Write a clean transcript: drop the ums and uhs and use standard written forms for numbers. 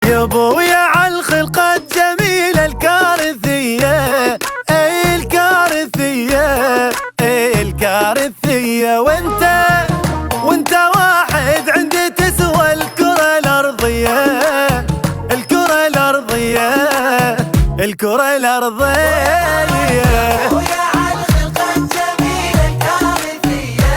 يا ابويا عالخلقة الجميلة الكارثية، اي الكارثية، اي الكارثية. وانت واحد عندي تسوى الكرة الأرضية، الكرة الأرضية، الكرة الأرضية. يا ابويا عالخلقة الجميلة الكارثية.